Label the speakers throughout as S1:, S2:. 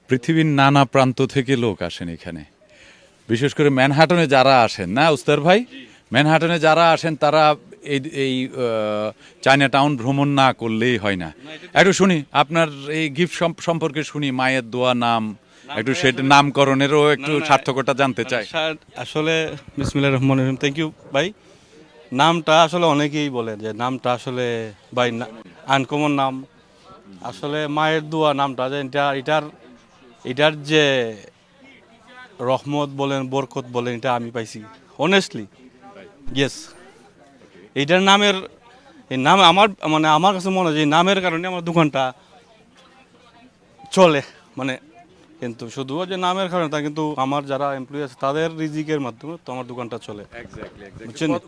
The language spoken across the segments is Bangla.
S1: পৃথিবীর নানা প্রান্ত থেকে লোক আসেন এখানে, বিশেষ করে ম্যানহাটনে যারা আসেন, না উস্তার ভাই? ম্যানহাটনে যারা আসেন তারা এই এই চায়না টাউন ভ্রমণ না করলেই হয় না। একটু শুনি আপনার এই গিফট সম্পর্কে শুনি, মায়ের দোয়া নাম, একটু সেটা নামকরণেরও একটু সার্থকতা জানতে চাই।
S2: আসলে বিসমিল্লাহির রহমানির রহিম, থ্যাংক ইউ ভাই। নামটা আসলে অনেকেই বলে যে নামটা আসলে ভাই আনকমন নাম। আসলে মায়ের দোয়া নামটা যে এটার যে রহমত বলেন বরকত বলেন এটা আমি পাইছি অনেস্টলি। ইয়েস, এইটার নামের এই নাম আমার কাছে মনে হয় যে নামের কারণে আমার দোকানটা চলে, কিন্তু শুধু যে নামের কারণে তা কিন্তু আমার যারা এমপ্লয়ি আছে তাদের রিজিকের মাধ্যমে তো আমার দোকানটা চলে।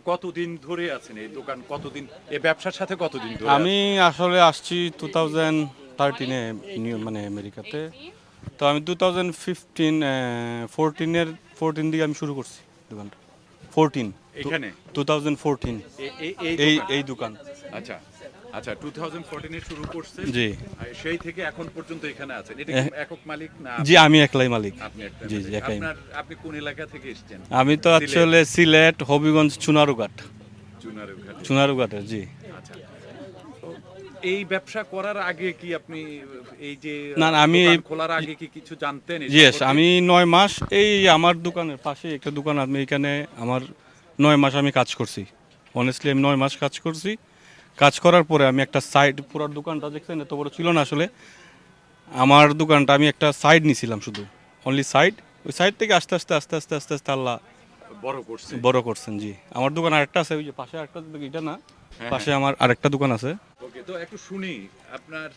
S1: কতদিন ধরে আছেন এই দোকান, কতদিন এই ব্যবসার সাথে কতদিন ধরে?
S2: আমি আসলে আসছি 2013-এ আমেরিকাতে। তো আমি 2014 দিকে আমি শুরু করছি দোকানটা। 14
S1: এখানে
S2: 2014 এই দোকান।
S1: আচ্ছা আচ্ছা, 2014 এ শুরু করছেন?
S2: জি।
S1: সেই থেকে এখন পর্যন্ত এখানে আছেন? এটা কি একক মালিক না?
S2: জি, আমি একলাই মালিক।
S1: আপনি একটা
S2: জি জি একাই।
S1: আপনি কোন এলাকা থেকে এসেছেন?
S2: আমি তো আসলে সিলেট, হবিগঞ্জ, চুনারুঘাটের। জি।
S1: আচ্ছা, এই ব্যবসা করার আগে কি আপনি এই যে
S2: না আমি
S1: খোলার আগে কি কিছু জানতেন?
S2: ইয়েস, আমি 9 মাস এই আমার দোকানের পাশে একটা দোকান, আমি এখানে আমার 9 মাস আমি কাজ করছি। অনেস্টলি আমি 9 মাস কাজ করছি। কাজ করার পরে আমি একটা সাইড, পুরো দোকানটা দেখছেন এত বড় ছিল না আসলে আমার দোকানটা, আমি একটা সাইড নিয়েছিলাম শুধু, অনলি সাইড। ওই সাইড থেকে আস্তে আস্তে আস্তে আস্তে আস্তে আস্তে আল্লাহ বড় করছেন। জি, আমার দোকান আরেকটা আছে, ওই যে পাশে আরেকটা, এটা না, পাশে আমার আরেকটা দোকান আছে।
S1: ওকে, তো একটু শুনি আপনার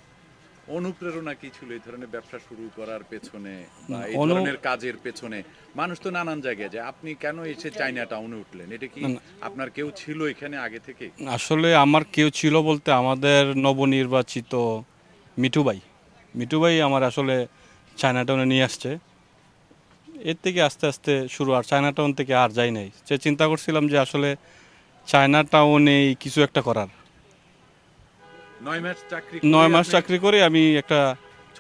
S1: অনুপ্রেরণা কি ছিল এই ধরনের ব্যবসা শুরু করার পেছনে বা এই ধরনের কাজের পেছনে? মানুষ তো নানান জায়গায় যায়, আপনি কেন এসে চায়না টাউনে উঠলেন? এটা কি আপনার কেউ ছিল এখানে আগে থেকে?
S2: আসলে আমার কেউ ছিল বলতে আমাদের নবনির্বাচিত মিঠু ভাই আমার আসলে চায়না টাউনে নিয়ে আসছে। এর থেকে আস্তে আস্তে শুরু, আর চায়না টাউন থেকে আর যাই নাই। সে চিন্তা করছিলাম যে আসলে চায়না টাউনে কিছু একটা করার। 9 মাস চাকরি করে আমি একটা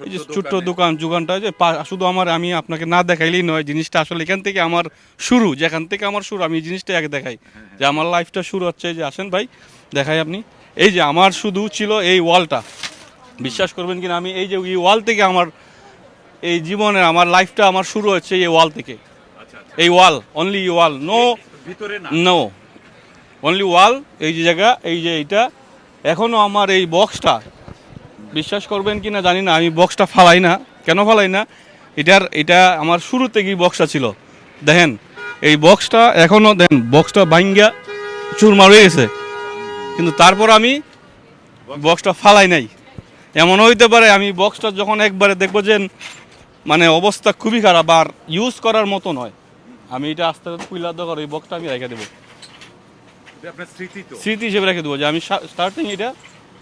S2: এই যে ছোট্ট দোকানটা যে শুধু আমি আপনাকে না দেখাইলেই নয়, জিনিসটা আসলে এখান থেকে আমার শুরু, যেখান থেকে আমার শুরু আমি জিনিসটা আগে দেখাই যে আমার লাইফটা শুরু হচ্ছে। যে আসেন ভাই দেখাই, আপনি এই যে আমার শুধু ছিল এই ওয়ালটা, বিশ্বাস করবেন কিনা, আমি এই যে এই ওয়াল থেকে আমার এই জীবনে আমার লাইফটা আমার শুরু হচ্ছে এই ওয়াল থেকে। এই ওয়াল, অনলি ওয়াল, নো অনলি ওয়াল। এই যে জায়গা, এই যে এইটা, এখনো আমার এই বক্সটা, বিশ্বাস করবেন কিনা জানি না, আমি বক্সটা ফালাই না। কেন ফালাই না? এটা আমার শুরু থেকেই বক্সটা ছিল। দেখেন এই বক্সটা এখনো, দেখেন বক্সটা ভাঙ্গা চুরমার হয়ে গেছে, কিন্তু তারপর আমি বক্সটা ফালাই নাই। এমন হইতে পারে আমি বক্সটা যখন একবারে দেখবো যে অবস্থা খুবই খারাপ আর ইউজ করার মতো নয়, আমি এটা আস্তে আস্তে খুইলা দরকার এই বক্সটা আমি রেখে দেবো, স্মৃতি হিসেবে রেখে দেবো। যে আমি স্টার্টিং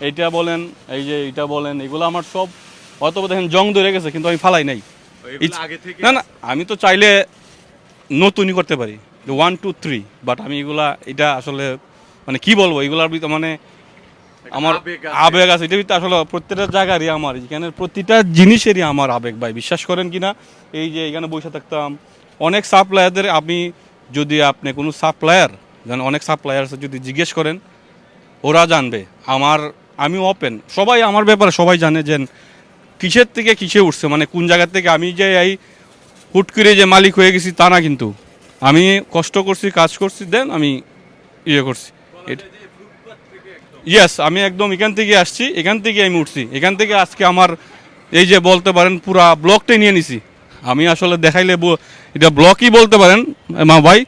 S2: এইটা বলেন, এই যে এইটা বলেন, এগুলো আমার সব হয়তো দেখেন জং ধরে গেছে, কিন্তু আমি ফালাই নাই। না, আমি তো চাইলে নতুনই করতে পারি 1 2 3, বাট আমি এটা আসলে কি বলবো, এগুলার আমার আবেগ আছে। এটা আসলে প্রত্যেকটা জায়গারই, আমার এখানে প্রতিটা জিনিসেরই আমার আবেগ ভাই, বিশ্বাস করেন কিনা। এই যে এখানে বসে থাকতাম অনেক সাপ্লায়ারদের, যদি আপনি কোনো সাপ্লায়ার অনেক সাপ্লায়ার আছে, যদি জিজ্ঞেস করেন ওরা জানবে। আমি ওপেন, সবাই আমার ব্যাপারে সবাই জানে যে কিসের থেকে কিসে উঠছে, কোন জায়গা থেকে। আমি যে এই হুট করে যে মালিক হয়ে গেছি তা না, কিন্তু আমি কষ্ট করছি, কাজ করছি, দেন আমি করছি। ইয়েস, আমি একদম এখান থেকে আসছি, এখান থেকে আমি উঠছি, এখান থেকে আজকে আমার এই যে বলতে পারেন পুরা ব্লকটাই নিয়ে নিছি আমি। আসলে দেখাইলে এটা ব্লকই বলতে পারেন মা ভাই।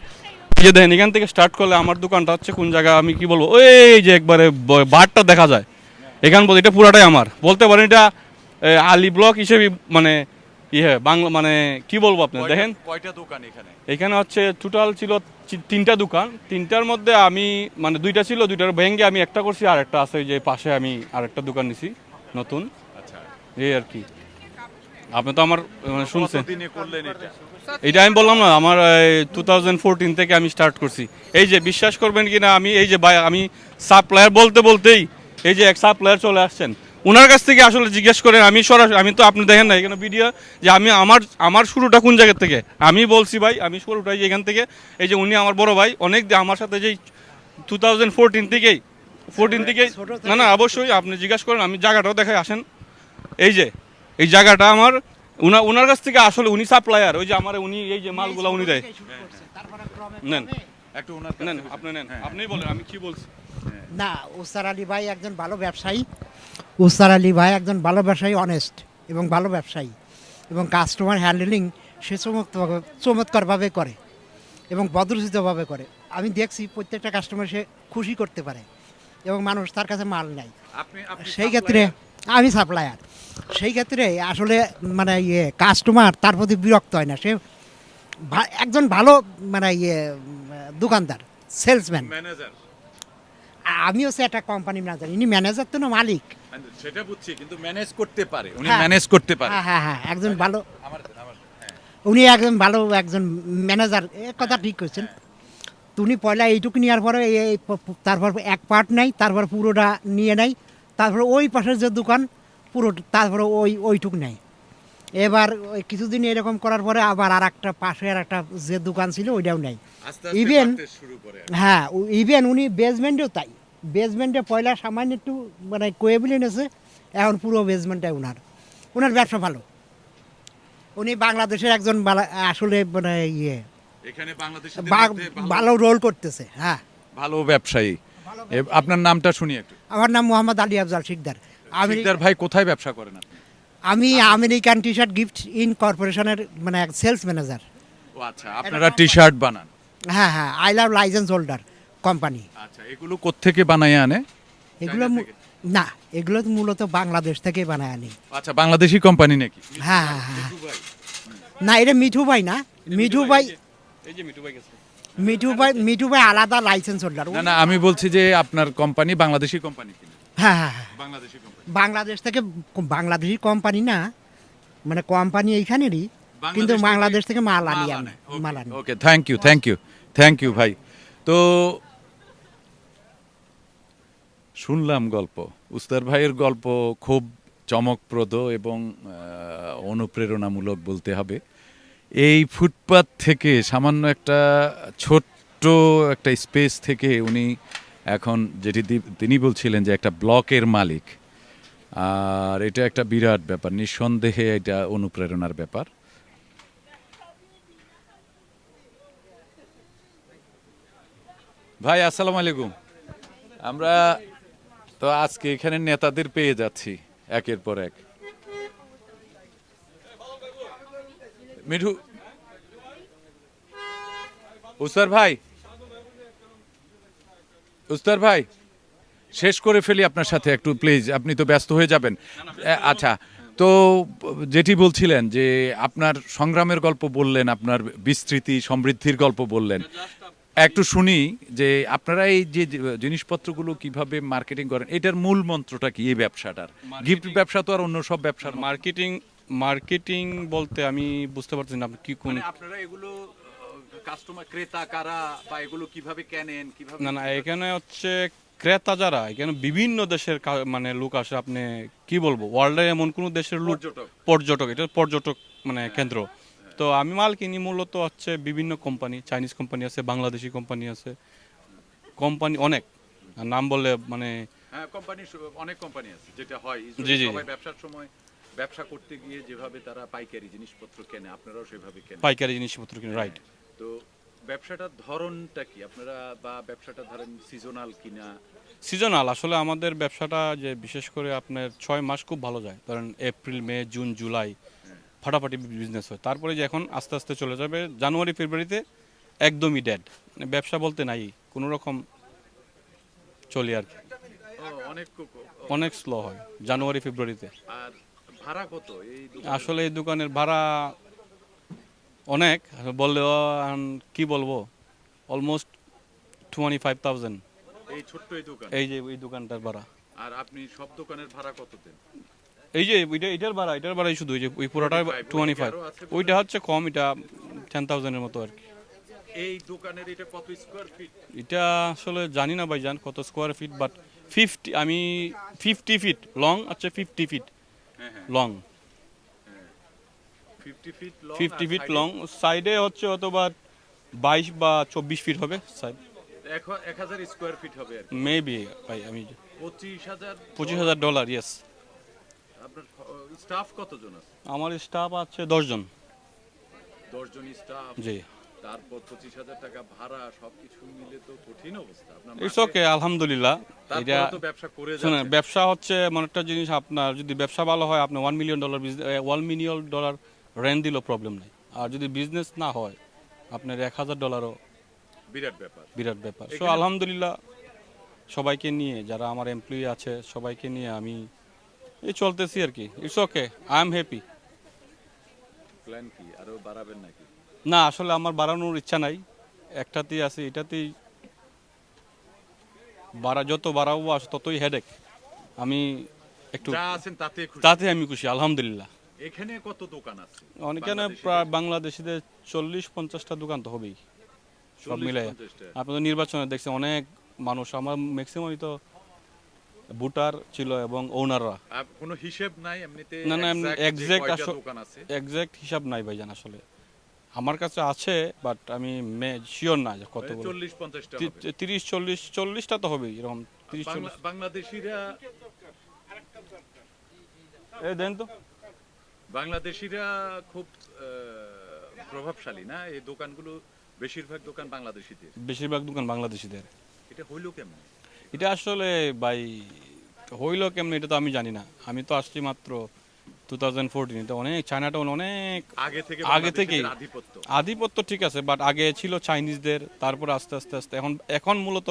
S2: যে দেখেন এখান থেকে স্টার্ট করলে আমার দোকানটা হচ্ছে কোন জায়গা, আমি কি বলবো, ওই যে একবারে বারটা দেখা যায় এখান বলতে, এটা পুরাটাই আমার বলতে পারেন। এটা আলী ব্লক হিসেবে বাংলা, কি বলবো আপনার। দেখেন
S1: কয়টা দোকান
S2: এখানে হচ্ছে টোটাল ছিল 3টা দোকান। 3টার মধ্যে আমি 2টা ছিল, 2টার ভেঙে আমি একটা করছি, আর একটা আছে যে পাশে আমি আরেকটা দোকান নিছি নতুন।
S1: আচ্ছা,
S2: এই আর কি। আপনি তো আমার শুনছেন,
S1: এটা
S2: এইটা আমি বললাম না, আমার 2014 থেকে আমি স্টার্ট করছি। এই যে বিশ্বাস করবেন কিনা, আমি এই যে আমি সাপ্লায়ার বলতেই এই যে এক সাপ্লায়ার চলে আসছেন, ওনার কাছ থেকে আসলে জিজ্ঞেস করেন। আমি সরাসরি, আমি তো আপনি দেখেন না এখানে ভিডিও, যে আমি আমার শুরুটা কোন জায়গা থেকে। আমি বলছি ভাই আমি শুরুটাই এখান থেকে। এই যে উনি আমার বড় ভাই, অনেক আমার সাথে যেই 2014 থেকেই না না অবশ্যই আপনি জিজ্ঞাসা করেন, আমি জায়গাটাও দেখাই আসেন। এই যে এই জায়গাটা আমার, ওনার কাছ থেকে আসলে উনি সাপ্লায়ার। ওই যে আমার উনি এই যে মালগুলা উনি দেয়। নেন
S1: একটু ওনার কাছ
S2: নেন
S1: থেকে
S2: আপনি নেন,
S1: হ্যাঁ,
S2: আপনিই বলেন আমি কি বলছি।
S3: না, উস্তার আলী ভাই একজন ভালো ব্যবসায়ী। উস্তার আলী ভাই একজন ভালো ব্যবসায়ী, অনেস্ট এবং ভালো ব্যবসায়ী, এবং কাস্টমার হ্যান্ডেলিং সে চমৎকারভাবে করে এবং ভদ্রচিতভাবে করে। আমি দেখছি প্রত্যেকটা কাস্টমার সে খুশি করতে পারে এবং মানুষ তার কাছে মাল নেয়।
S1: আপনি
S3: সেই ক্ষেত্রে আমি সাপ্লায়ার। সেই ক্ষেত্রে আসলে মানে কাস্টমার তার প্রতি বিরক্ত হয় না। সে একজন ভালো মানে দোকানদার, সেলসম্যান।
S1: ম্যানেজার,
S3: আমি হচ্ছে একটা কোম্পানি ম্যানেজার, ইনি ম্যানেজার তো না, মালিক।
S1: সেটা বুঝছি, কিন্তু ম্যানেজ করতে পারে, উনি
S3: হ্যাঁ।
S1: ম্যানেজ করতে পারে।
S3: হ্যাঁ হ্যাঁ হ্যাঁ, একজন ভালো,
S1: আমার হ্যাঁ,
S3: উনি একজন ভালো একজন ম্যানেজার, এ কথা ঠিক করছেন। তো উনি পয়লা এইটুকু নেওয়ার পরে তারপর এক পার্ট নেয়, তারপর পুরোটা নিয়ে নেয়, তারপর ওই পাশের যে দোকান পুরো, তারপরে ওইটুকু নেয়। এবার ওই কিছুদিন এরকম করার পরে আবার আর একটা পাশে আর একটা যে দোকান ছিল ওইটাও নেয়।
S1: আস্তে
S3: ইভেন
S1: বাড়তে শুরু করে।
S3: হ্যাঁ, ইভেন উনি বেসমেন্টেও তাই, বেসমেন্টে পয়লা সামান্য একটু মানে কোয়েবিল এনেছে, এখন পুরো বেসমেন্টটাই ওনার ব্যবসা ভালো। উনি বাংলাদেশের একজন আসলে মানে
S1: এখানে বাংলাদেশে
S3: ভালো রোল করতেছে। হ্যাঁ,
S1: ভালো ব্যবসায়ী। আপনার নামটা শুনি একটু।
S3: আমার নাম মোহাম্মদ আলী আফজাল শিকদার।
S1: শিকদার ভাই, কোথায় ব্যবসা করেন আপনি?
S3: আমি American T shirt gift in কর্পোরেশনের মানে সেলস ম্যানেজার।
S1: ও আচ্ছা, আপনারা টি শার্ট বানান?
S3: হ্যাঁ হ্যাঁ, I love licence holder company.
S1: আচ্ছা, এগুলো কোত্থেকে বানায় আনে?
S3: এগুলো
S1: চায়না থেকে?
S3: না, এগুলো তো মূলত বাংলাদেশ থেকে বানায় আনি।
S1: আচ্ছা, বাংলাদেশি কোম্পানি নাকি?
S3: হ্যাঁ হ্যাঁ হ্যাঁ, না এটা মিঠু ভাই না, মিঠু ভাই,
S2: এই যে মিঠু ভাই গেছে।
S3: মিঠু ভাই আলাদা লাইসেন্স হোল্ডার।
S1: না না, আমি বলছি যে আপনার কোম্পানি বাংলাদেশি কোম্পানি কিনা?
S3: হ্যাঁ হ্যাঁ হ্যাঁ,
S1: বাংলাদেশি কোম্পানি।
S3: বাংলাদেশ থেকে, বাংলাদেশি কোম্পানি না, মানে কোম্পানি এইখানেরই, কিন্তু
S1: বাংলাদেশ
S3: বাংলাদেশ থেকে মাল
S1: মাল
S3: আনি
S1: আনে।
S3: আমি, মাল আনি।
S1: ওকে, থ্যাংক ইউ ভাই। তো শুনলাম গল্প, উস্তার ভাইয়ের গল্প খুব চমকপ্রদ এবং অনুপ্রেরণামূলক বলতে হবে। এই ফুটপাত থেকে সামান্য একটা ছোট্ট একটা স্পেস থেকে উনি এখন যেটি তিনি বলছিলেন যে একটা ব্লকের মালিক, আর এটা একটা বিরাট ব্যাপার, নিঃসন্দেহে এটা অনুপ্রেরণার ব্যাপার। ভাই আসসালামু আলাইকুম। আমরা তো আজকে এখানে নেতাদের পেয়ে যাচ্ছি একের পর এক। মিঠু, উস্তার ভাই শেষ করে ফেলি আপনার সাথে একটু প্লিজ, আপনি তো ব্যস্ত হয়ে যাবেন। আচ্ছা, তো যেটি বলছিলেন যে আপনার সংগ্রামের গল্প বললেন, আপনার বিস্তৃতি সমৃদ্ধির গল্প বললেন, একটু শুনি যে আপনারা এই যে জিনিসপত্রগুলো কিভাবে মার্কেটিং করেন, এটার মূল মন্ত্রটা কি এই ব্যবসাটার? গিফট ব্যবসা তো আর অন্য সব ব্যবসার
S2: মার্কেটিং বলতে আমি বুঝতে পারছি না আপনি কি কোন।
S1: আপনারা এগুলো কাস্টমার, ক্রেতা কারা, বা এগুলো কিভাবে কেনেন, কিভাবে?
S2: না না, এখানে হচ্ছে ক্রেতা যারা, এখানে বিভিন্ন দেশের মানে লোক আসে। আপনি কি বলবো, ওয়ার্ল্ডের এমন কোন দেশের লোক, পর্যটক, এটা পর্যটক মানে কেন্দ্র। তো আমি মাল কিনি মূলত হচ্ছে বিভিন্ন কোম্পানি, চাইনিজ কোম্পানি আছে, বাংলাদেশি কোম্পানি আছে, কোম্পানি অনেক, নাম বললে মানে
S1: হ্যাঁ, কোম্পানি অনেক কোম্পানি আছে, যেটা হয়
S2: জি, জি।
S1: সবাই ব্যবসার সময় ব্যবসা করতে গিয়ে যেভাবে তারা পাইকারি জিনিসপত্র কেনে, আপনারাও সেভাবে কেনেন।
S2: পাইকারি জিনিসপত্র কিনে, রাইট।
S1: তো ব্যবসাটার ধরনটা কি আপনারা, বা ব্যবসাটা ধরেন সিজনাল কিনা?
S2: সিজনাল, আসলে আমাদের ব্যবসাটা যে বিশেষ করে আপনার 6 মাস খুব ভালো যায়, ধরেন এপ্রিল, মে, জুন, জুলাই ফাটাফাটি বিজনেস হয়। তারপরে যে এখন আস্তে আস্তে চলে যাবে জানুয়ারি, ফেব্রুয়ারিতে একদমই ডেড, মানে ব্যবসা বলতে নাই, কোনো রকম চলি আর কি। অনেক স্লো হয় জানুয়ারি, ফেব্রুয়ারিতে।
S1: আর ভাড়া কত এই
S2: আসলে এই দোকানের ভাড়া অনেক, বললেও কি বলবো, অলমোস্ট 25,000
S1: এই ছোট্ট এই দোকান,
S2: এই যে এই দোকানটার ভাড়া।
S1: আর আপনি সব দোকানের ভাড়া কত দেন?
S2: এই যে এটার ভাড়াই শুধু, এই যে ওই পুরোটা 25, ওইটা হচ্ছে কম, এটা 10,000 এর মতো আর কি।
S1: এই দোকানের এটা কত স্কয়ার ফিট?
S2: এটা আসলে জানি না ভাইজান কত স্কোয়ার ফিট, বাট 50 আমি 50 ফিট লং, আচ্ছা 50 feet long,
S1: 50 feet long
S2: 50 feet long, সাইডে হচ্ছে অথবা 22 বা 24 ফিট হবে সাইড,
S1: 1000 স্কয়ার ফিট হবে আর কি।
S2: মেবি ভাই আমি
S1: 25,000
S2: $25,000, ইয়েস।
S1: আপনার স্টাফ কতজন আছে?
S2: আমার স্টাফ আছে 10 জন।
S1: 10 জন স্টাফ,
S2: জি,
S1: তারপর 25,000 টাকা ভাড়া, সবকিছু মিলে তো কঠিন অবস্থা আপনার।
S2: ইটস ওকে, আলহামদুলিল্লাহ। এটা
S1: তারপরে তো ব্যবসা করে
S2: শুনেন,
S1: যাচ্ছেন।
S2: ব্যবসা হচ্ছে এমন একটা জিনিস, আপনার যদি ব্যবসা ভালো হয় আপনি $1 মিলিয়ন $1 মিলিয়ন রেন্ট দিলেও প্রবলেম নাই। আর যদি বিজনেস না হয় আপনার $1,000ও
S1: বিরাট ব্যাপার।
S2: বিরাট ব্যাপার। সো
S1: এখানে-
S2: আলহামদুলিল্লাহ, সবাইকে নিয়ে, যারা আমার এমপ্লয়ি আছে সবাইকে নিয়ে আমি এই চলতেছি আর কি। It's okay, I am happy.
S1: Plan কি আরো বাড়াবেন নাকি?
S2: না, আসলে আমার বাড়ানোর ইচ্ছা নাই, একটাতেই আছে, এটাতেই যত বাড়াবো ততই হেডেক। আমি একটু
S1: যা আছেন তাতে খুশি?
S2: তাতে আমি খুশি, আলহামদুলিল্লাহ।
S1: এখানে কত দোকান আছে?
S2: অনেকেনে
S1: বাংলাদেশিদের?
S2: প্রায় বাংলাদেশিদের 40-50টা দোকান তো হবেই সব মিলে।
S1: 40-50
S2: আপনাদের নির্বাচনে দেখছেন অনেক মানুষ, আমার ম্যাক্সিমামই তো ভোটার ছিল এবং ওনাররা।
S1: কোনো হিসেব নাই এমনিতে?
S2: না, না,
S1: এক্সাক্ট
S2: exact
S1: দোকান আছে?
S2: এক্সাক্ট হিসাব নাই ভাইজান, আসলে আমার কাছে আছে বাট আমি শিওর না যে কতগুলো।
S1: 40-50টা হবে।
S2: 30-40-40টা তো হবেই, এরকম 30-40।
S1: বাংলাদেশিরা
S2: এই দেন তো।
S1: বাংলাদেশিরা খুব প্রভাবশালী না এই দোকানগুলো? বেশিরভাগ দোকান বাংলাদেশিদের।
S2: বেশিরভাগ দোকান বাংলাদেশিদের।
S1: এটা হইলো কেমন?
S2: এটা আসলে ভাই হইলো কেমন এটা তো আমি জানি না। আমি তো আসছি মাত্র 2014। এটা অনেক, চায়না টাউন অনেক
S1: আগে থেকে
S2: আগে থেকেই
S1: বাংলাদেশিদের আধিপত্য।
S2: আধিপত্য ঠিক আছে, বাট আগে ছিল চাইনিজদের, তারপর আস্তে আস্তে আস্তে এখন মূলত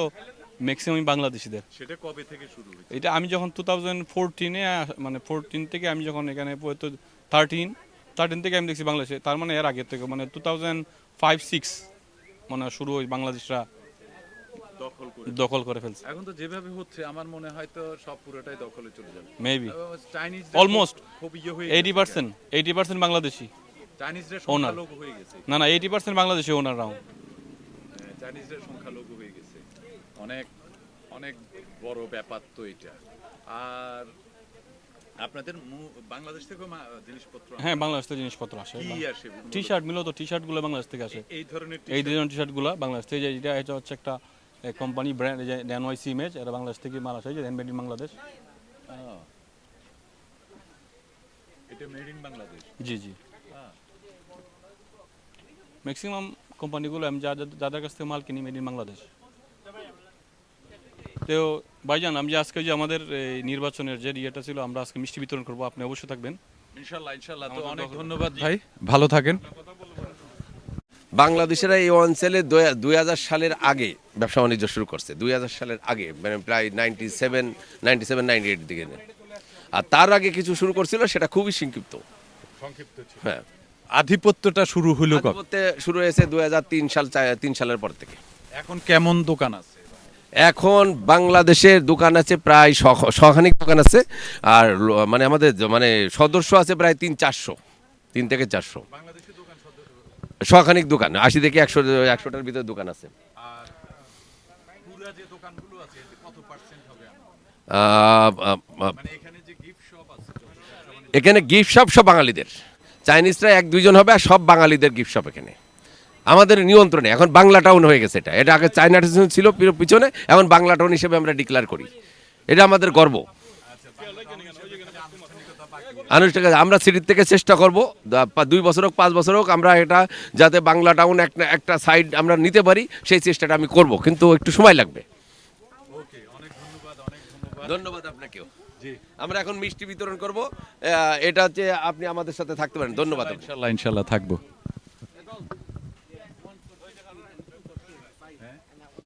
S2: ম্যাক্সিমাম বাংলাদেশিদের।
S1: সেটা কবে থেকে শুরু হয়েছে?
S2: এটা আমি যখন 2014-এ মানে 14 থেকে আমি যখন এখানে 13 থেকে আমি দেখছি বাংলাদেশে, তার মানে এর আগে থেকে মানে 2005-6 মানে শুরু হয় বাংলাদেশরা
S1: দখল করে।
S2: দখল করে ফেলছে।
S1: এখন তো যেভাবে হচ্ছে আমার মনে হয় তো সব পুরোটাই দখলে চলে যাবে।
S2: মেবি
S1: চাইনিজ
S2: Almost
S1: খুব ইয়ে হয়ে
S2: 80% বাংলাদেশি।
S1: চাইনিজরা
S2: Owner.
S1: সংখ্যালঘু হয়ে গেছে।
S2: না, 80% বাংলাদেশি ওনাররাও।
S1: চাইনিজরা সংখ্যালঘু হয়ে গেছে। অনেক অনেক বড় ব্যাপার তো এটা। আর আপনাদের বাংলাদেশ থেকে জিনিসপত্র আসে?
S2: হ্যাঁ, বাংলাদেশ থেকে জিনিসপত্র আসে।
S1: কি আসে?
S2: টি শার্ট মূলত টি শার্টগুলো বাংলাদেশ থেকে আসে।
S1: এই ধরনের
S2: এই ধরনের টি শার্টগুলো বাংলাদেশ থেকে, এটা হচ্ছে একটা কোম্পানি ব্র্যান্ড, এনওয়াইসি ইমেজ, এটা বাংলাদেশ থেকে মাল আসে, হ্যান্ডমেড ইন বাংলাদেশ।
S1: এটা মেড ইন বাংলাদেশ।
S2: জি জি,
S1: হ্যাঁ।
S2: ম্যাক্সিমাম কোম্পানিগুলো আমি যাদের কাছ থেকে মাল কিনি মেড ইন বাংলাদেশ। তো ভাইজান, আমি যে আজকে যে আমাদের এই নির্বাচনের যে ইয়েটা ছিল, আমরা আজকে মিষ্টি বিতরণ করবো, আপনি অবশ্যই থাকবেন।
S1: ইনশাআল্লাহ ইনশাআল্লাহ। তো
S2: আমাদের
S1: অনেক
S2: দখল-
S1: ধন্যবাদ ভাই, ভালো থাকেন।
S4: বাংলাদেশেরা এই অঞ্চলে 2000 সালের আগে ব্যবসা বাণিজ্য শুরু করছে। 2000 সালের আগে মানে প্রায় 97-98 দিকে। আর তার আগে কিছু শুরু করছিল, সেটা খুবই সংক্ষিপ্ত। হ্যাঁ,
S1: আধিপত্যটা শুরু হলো কবে?
S4: আধিপত্যে শুরু হয়েছে 2003 সালের পর থেকে।
S1: এখন কেমন দোকান আছে?
S4: এখন বাংলাদেশের দোকান আছে প্রায় শখানিক দোকান আছে। আর মানে আমাদের মানে সদস্য আছে প্রায় 3 থেকে 400।
S1: বাংলাদেশি দোকান
S4: শখানিক দোকান 80 থেকে 100টার ভিতরে দোকান আছে।
S1: আর পুরা যে দোকানগুলো আছে এতে কত পার্সেন্ট হবে? মানে এখানে যে গিফট শপ আছে,
S4: এখানে গিফট শপ সব বাঙালিদের। চাইনিজরা 1-2 জন হবে, আর সব বাঙালিদের গিফট শপ এখানে। আমাদের নিয়ন্ত্রণে এখন বাংলা টাউন হয়ে গেছে। এটা আগে চায়না টাউন ছিল পিছনে, এখন বাংলা টাউন হিসেবে আমরা ডিক্লেয়ার করি। এটা আমাদের গর্ব। আনুষ্ঠানিক আমরা সিটির থেকে চেষ্টা করব 2 বছর হোক 5 বছর হোক, আমরা এটা যাতে বাংলা টাউন একটা সাইড আমরা নিতে পারি, সেই চেষ্টাটা আমি করব, কিন্তু একটু সময় লাগবে।
S1: ওকে, অনেক ধন্যবাদ, অনেক ধন্যবাদ।
S4: ধন্যবাদ আপনাকেও।
S1: জি,
S4: আমরা এখন মিষ্টি বিতরণ করব। এটা হচ্ছে আপনি আমাদের সাথে থাকতে পারেন। ধন্যবাদ।
S1: ইনশাআল্লাহ ইনশাআল্লাহ থাকবো।